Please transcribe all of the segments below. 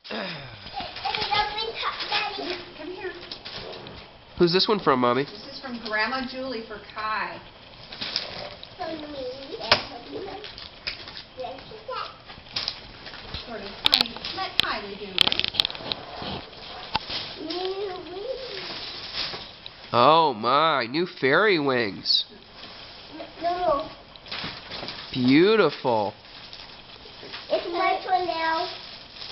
Daddy. Come here. Who's this one from, Mommy? This is from Grandma Julie for Kai. For me. Sort of tiny. Let Kylie do this. Oh my, new fairy wings. No. Beautiful. It's my turn now.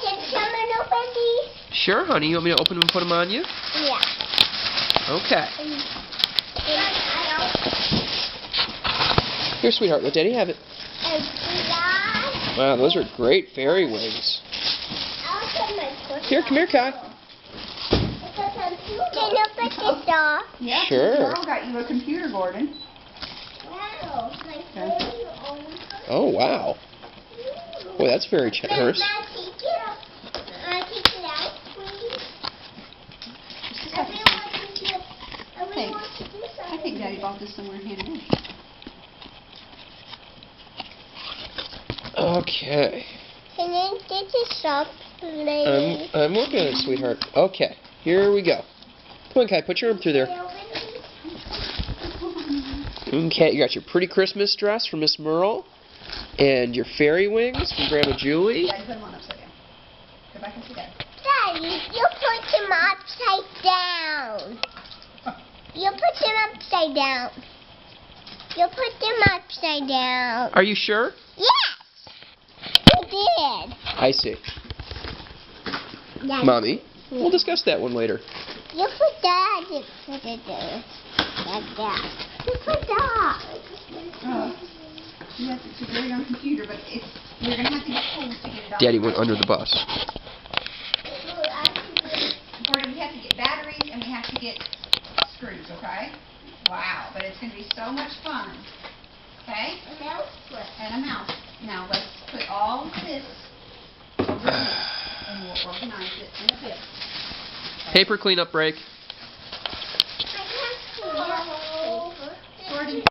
Can someone open these? Sure, honey. You want me to open them and put them on you? Yeah. Okay. Here, sweetheart. Let Daddy have it. Wow, those are great fairy wings. Here, come here, Kai. Can you put this off? Yeah, Sure. Girl got you a computer, Gordon. Wow. My very own. Oh, wow. Boy, that's very generous. May I take it out, please? Everyone wants to do something. I think Daddy bought this somewhere in Hannah. Okay. Can you get this up, please? I'm working on it, sweetheart. Okay, here we go. Come on, Kai. Put your arm through there. Okay, you got your pretty Christmas dress from Miss Merle. And your fairy wings from Grandma Julie. Daddy, put them on upside down. Go back and sit down. Daddy, you put them upside down. You put them upside down. You put them upside down. Are you sure? Yes! You did. I see. Daddy. Mommy, we'll discuss that one later. You put that. You put it there. Like that. You put that. Yes, it's a very young computer, but you're going to have to get tools to get it off. Daddy went under the bus. Gordon, we have to get batteries and we have to get screws, okay? Wow, but it's going to be so much fun. Okay? A mouse foot. And a mouse. Now let's put all this over here and we'll organize it in a bit. Paper cleanup break.